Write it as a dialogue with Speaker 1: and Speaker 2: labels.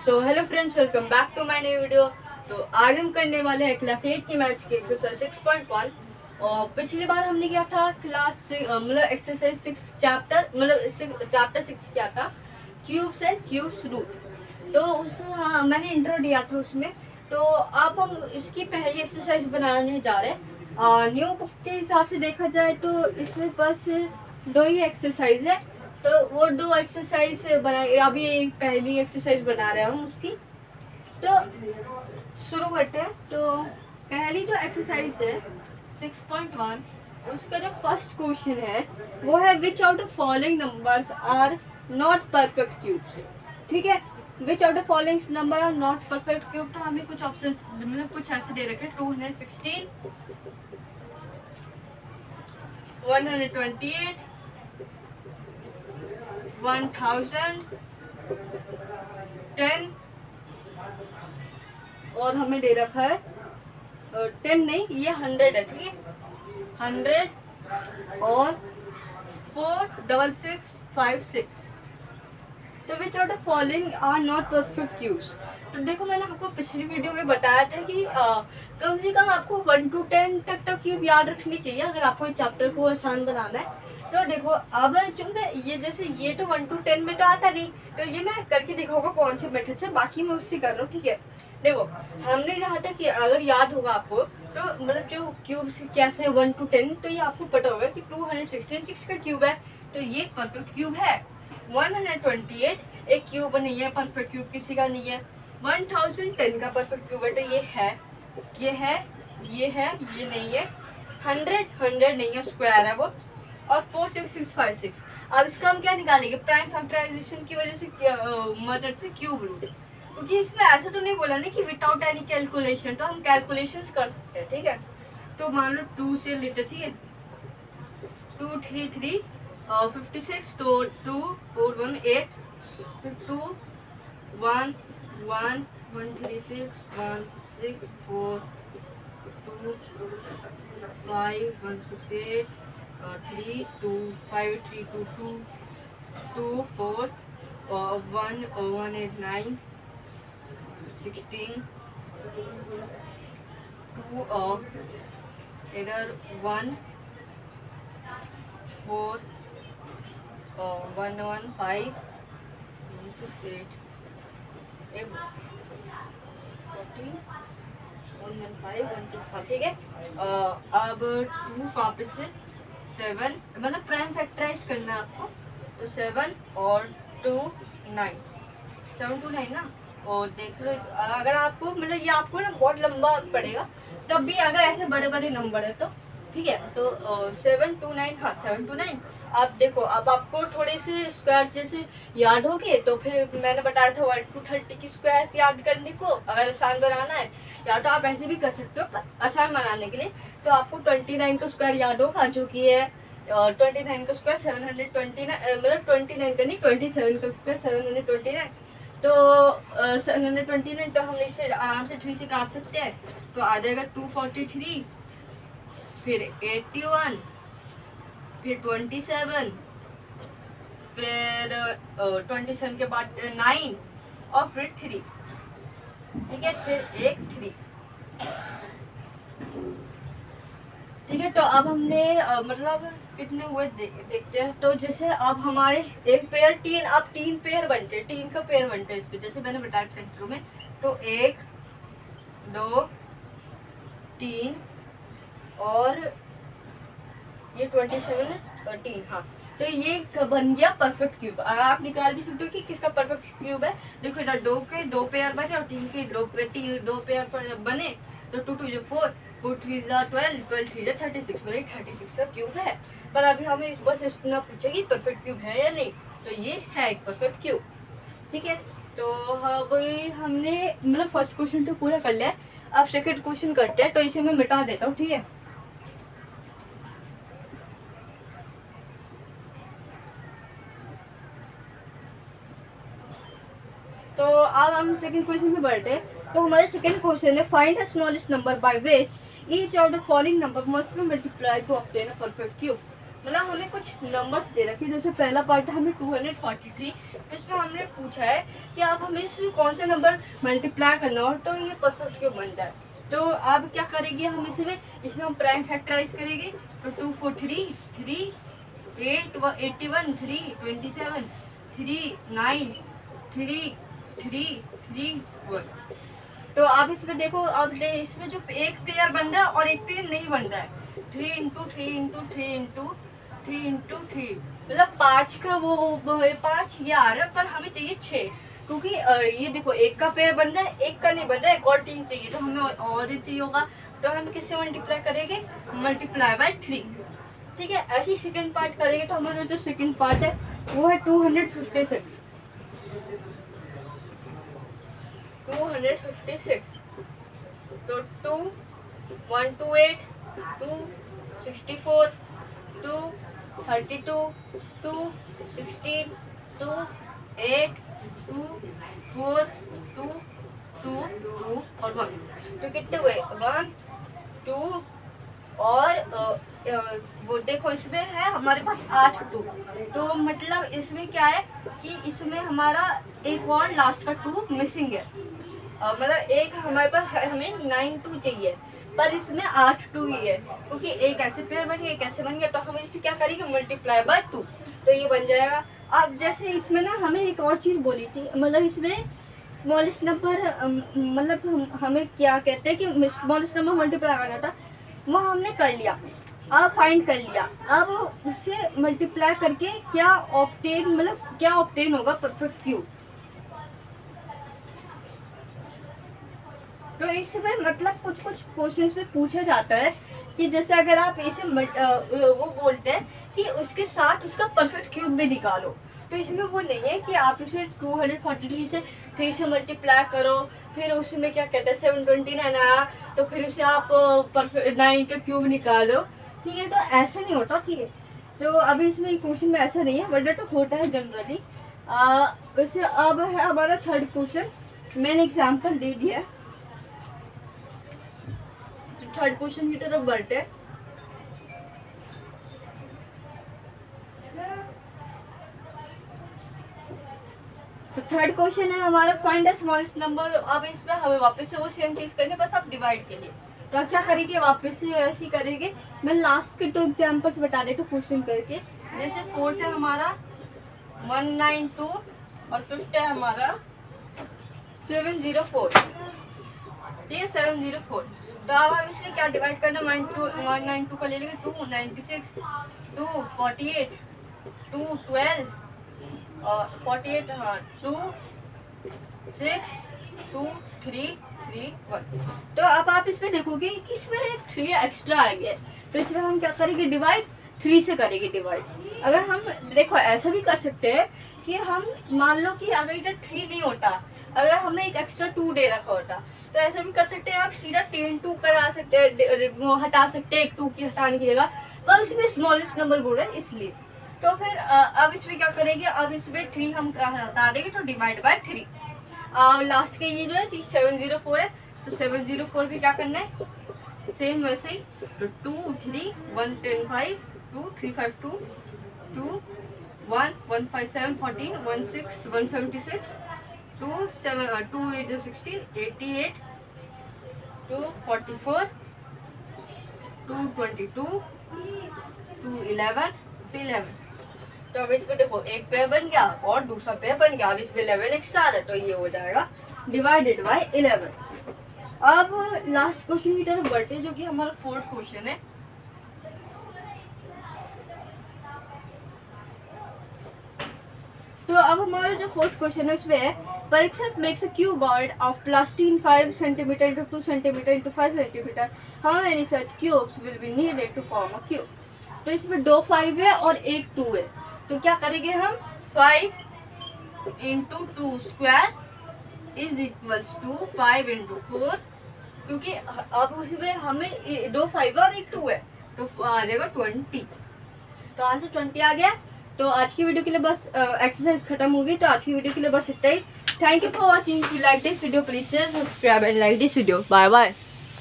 Speaker 1: So hello friends, welcome back to my new video. तो आज हम करने वाले हैं क्लास 8 की मैथ्स की एक्सरसाइज 6.1। और पिछली बार हमने किया था एक्सरसाइज 6 चैप्टर 6 क्या था, क्यूब्स एंड क्यूब्स रूट। तो उस मैंने इंट्रो दिया था उसमें। तो अब हम इसकी पहली एक्सरसाइज बनाने जा रहे हैं। न्यू बुक के हिसाब से देखा जाए तो इसमें बस 2 ही एक्सरसाइज है। तो वो 2 एक्सरसाइज बनाए, अभी पहली एक्सरसाइज बना रहे हैं हम उसकी। तो शुरू करते हैं। तो पहली जो एक्सरसाइज है 6.1, उसका जो फर्स्ट क्वेश्चन है वो है which out of following numbers are not perfect cubes. ठीक है, which out of following number are not perfect cube. तो हमें कुछ ऑप्शन मतलब कुछ ऐसे दे रखे 216, 128, 1000, 10 और हमें दे रखा है 10 नहीं, ये 100 है। ठीक है, 100 और 46656। तो which out of following are not perfect cubes. तो देखो, मैंने आपको पिछली वीडियो में बताया था कि कम से कम आपको 1 to 10 तक तो क्यूब याद रखनी चाहिए अगर आपको इस चैप्टर को आसान बनाना है। तो देखो, अब जो मैं ये जैसे ये तो 1 to 10 में तो आता नहीं, तो ये मैं करके दिखाऊंगा कौन से मेथड से, बाकी मैं उससे कर रहा हूँ। ठीक है, देखो हमने कहा था कि अगर याद होगा आपको तो मतलब जो क्यूब्स कैसे 1 to 10, तो ये आपको पता होगा कि 266 का क्यूब है, तो ये परफेक्ट क्यूब है। 128 एक क्यूब नहीं है, परफेक्ट क्यूब किसी का नहीं है। 1010 का परफेक्ट क्यूब है, तो ये है, ये है, ये है, ये नहीं है। 100 नहीं है, स्क्वायर है वो। और 46656। अब इसका हम क्या निकालेंगे, प्राइम फैक्टराइजेशन की वजह से मदद से क्यूब रूट। क्योंकि इसमें ऐसा तो नहीं बोला नहीं कि विदाउट एनी कैलकुलेशन, तो हम कैलकुलेशंस कर सकते हैं। ठीक है, तो मान लो 2 से लेते, ठीक है, 233 56, तो 2 4 1 8, 2 1 1 136 1 6 4 2 5 1 6 8 3 2 5 3 2 2 2 4 1 1 8 9 16 2 इधर 1 4 1 1 5 1 6 8 14 1 1 5 1 6। हाँ ठीक है, अब 2 वापस से 7, मतलब प्राइम फैक्टराइज करना है आपको। तो 7 और 2 9, 7 2 9 ना। और देख लो, अगर आपको मतलब ये आपको ना बहुत लंबा पड़ेगा, तब भी अगर ऐसे बड़े बड़े नंबर है तो ठीक है। तो 7 2 9, हाँ 7 2 9। अब देखो, अब आपको थोड़े से स्क्वायर जैसे याद हो गए, तो फिर मैंने बताया था 1 to 30 की स्क्वायर्स याद करने को अगर आसान बनाना है, या तो आप ऐसे भी कर सकते हो, पर आसान बनाने के लिए तो आपको 29 का स्क्वायर याद होगा, जो कि है 29 का स्क्वायर 729, मतलब 29 का नहीं, 27 का स्क्वायर 729। तो 729, तो हम इसे आराम से 3 से काट सकते हैं, तो आ जाएगा 243, फिर 81, फिर 27, फिर 27 के बाद 9 और फिर 3। ठीक है, फिर एक 3। ठीक है, तो अब हमने मतलब कितने हुए देखते हैं। तो जैसे अब हमारे एक पेयर 3, अब 3 पेयर बनते हैं, 3 का पेयर बनते हैं इसके, जैसे मैंने बताया सेंटर में। तो 1 2 3 और ये 27 3, हाँ। तो ये बन गया परफेक्ट क्यूब। अगर आप निकाल भी सकते हो कि किसका परफेक्ट क्यूब है। देखो इधर 2 के 2 पेयर बने और 3 के 2 पेयर पर बने, तो 2 2 4 4 3 12 12 3 36, मतलब 36 का क्यूब है। पर अभी हमें इस बस इतना पूछे कि परफेक्ट क्यूब है या नहीं, तो ये है एक परफेक्ट क्यूब। ठीक है, तो अभी हमने मतलब फर्स्ट क्वेश्चन तो पूरा कर लिया है। अब सेकंड क्वेश्चन करते हैं, तो इसे मैं मिटा देता हूँ। ठीक है, तो अब हम सेकंड क्वेश्चन में बढ़ते हैं। तो हमारे सेकंड क्वेश्चन है find the smallest number by which each of the following number must be multiplied to obtain a perfect cube. मतलब हमें कुछ नंबर्स दे रखे, जैसे पहला पार्ट है हमें 243, तो इसमें हमने पूछा है कि आप हमें इसमें कौन सा नंबर मल्टीप्लाई करना हो तो ये परफेक्ट क्यूब बन जाए। तो आप क्या करेंगे, हम इसमें हम प्राइम फैक्टराइज करेंगे। तो 2 4 3 3 8 81 3 27 3 9 3 3 3 1। तो आप इसमें देखो, अब इसमें जो एक पेयर बन रहा है और एक पेयर नहीं बन रहा है, 3 इंटू 3 इंटू 3 इंटू 3 इंटू 3, मतलब 5 का वो 5 ये आ रहा है, पर हमें चाहिए 6, क्योंकि ये देखो एक का पेयर बन रहा है, एक का नहीं बन रहा है, एक और 3 चाहिए, तो हमें और चाहिए होगा। तो हम किससे मल्टीप्लाई करेंगे, मल्टीप्लाई बाय 3। ठीक है, ऐसे ही सेकेंड पार्ट करेंगे। तो हमारा जो सेकेंड पार्ट है वो है 256। 256, तो 2 128 2 64 2 32 2 16 2 8 2 4 2 2 2 और 1। तो कितने हुए, 1 2 और वो देखो इसमें है हमारे पास 8 2। तो मतलब इसमें क्या है कि इसमें हमारा एक और लास्ट का 2 मिसिंग है। मतलब एक हमारे पास हमें 9 2 चाहिए, पर इसमें 8 2 ही है, क्योंकि एक ऐसे पेयर बन गया, एक ऐसे बन गया। तो हम इसे क्या करेंगे, मल्टीप्लाई बाय 2, तो ये बन जाएगा। अब जैसे इसमें ना हमें एक और चीज़ बोली थी, मतलब इसमें स्मॉलेस्ट नंबर, मतलब हमें क्या कहते हैं कि स्मॉलेस्ट नंबर मल्टीप्लाई करना था, वो हमने कर लिया, अब फाइंड कर लिया। अब उससे मल्टीप्लाई करके क्या ऑब्टेन, मतलब क्या ऑब्टेन होगा परफेक्ट क्यूब। तो इसमें मतलब कुछ कुछ क्वेश्चंस में पूछा जाता है कि जैसे अगर आप इसे वो बोलते हैं कि उसके साथ उसका परफेक्ट क्यूब भी निकालो, तो इसमें वो नहीं है कि आप इसे 243 से 3 से मल्टीप्लाई करो, फिर उसमें क्या कहते हैं 729 आया, तो फिर उसे आप परफेक्ट 9 का क्यूब निकालो। ठीक है, तो ऐसा नहीं होता। ठीक है, तो अभी इसमें क्वेश्चन में ऐसा नहीं है, बट तो होता है जनरली। वैसे अब है हमारा थर्ड क्वेश्चन, मैंने एग्जाम्पल दे दिया है। थर्ड क्वेश्चन की तरफ बढ़ते हैं। तो थर्ड क्वेश्चन है हमारा, फाइंड द स्मॉलेस्ट नंबर। अब इसमें हमें वापस से वो सेम चीज करनी है, बस आप डिवाइड के लिए। तो आप क्या करेंगे, वापस से ऐसे ही करेंगे। मैं लास्ट के 2 एग्जाम्पल्स बता देती हूँ क्वेश्चन करके। जैसे फोर्थ है हमारा 192 और फिफ्थ है हमारा 704। ठीक है, 704। तो अब हम इसमें क्या डिवाइड करना, 192 का ले लेंगे 2 96 2 48 2 12 48, हाँ 2 6 2 3 3 1। तो अब आप इसमें देखोगे कि इसमें एक 3 एक्स्ट्रा आ गया, तो इसमें हम क्या करेंगे, डिवाइड 3 से करेंगे डिवाइड। अगर हम देखो ऐसा भी कर सकते हैं कि हम मान लो कि अगर इधर 3 नहीं होता, अगर हमें एक एक्स्ट्रा 2 दे रखा होता, तो ऐसा भी कर सकते हैं। आप सीधा 10 2 करा सकते हैं, हटा सकते हैं एक 2 की हटाने की जगह, पर इसमें स्मॉलेस्ट नंबर बोल रहे हैं इसलिए। तो फिर अब इसमें क्या करेंगे, अब इसमें 3 हम हटा देंगे, तो डिवाइड बाय 3। लास्ट के ये जो है 704 है, तो 704 भी क्या करना है, सेम वैसे ही। तो 2 3 1 10 5 2 3 5 2 2 1 1 5 7 14 1 6 176 2 7 2 8 16 88 2 44 2 22 2 11 11। तो अब इसमें देखो एक पेयर बन गया और दूसरा पेयर बन गया, अब इसमें 11 एक्स्ट्रा है, तो ये हो जाएगा डिवाइडेड बाय 11। अब लास्ट क्वेश्चन की तरफ बढ़ते हैं, जो कि हमारा फोर्थ क्वेश्चन है। तो अब हमारा जो फोर्थ क्वेश्चन है उसमें है, परीक्षक makes a cuboid of plasticine 5 cm into 2 cm into 5 cm, how many such cubes will be needed to form a cube? तो इसमें 2 5 है और एक 2 है, तो क्या करेंगे हम, 5 into 2 square is equals to 5 into 4, क्योंकि अब उसमें हमें 2 5 और एक 2 है, तो आ जाएगा 20। तो आंसर 20 आ गया। तो आज की वीडियो के लिए बस एक्सरसाइज खत्म हो गई। तो आज की वीडियो के लिए बस इतना ही। Thank you for watching. If you like this video please subscribe and like this video. Bye bye.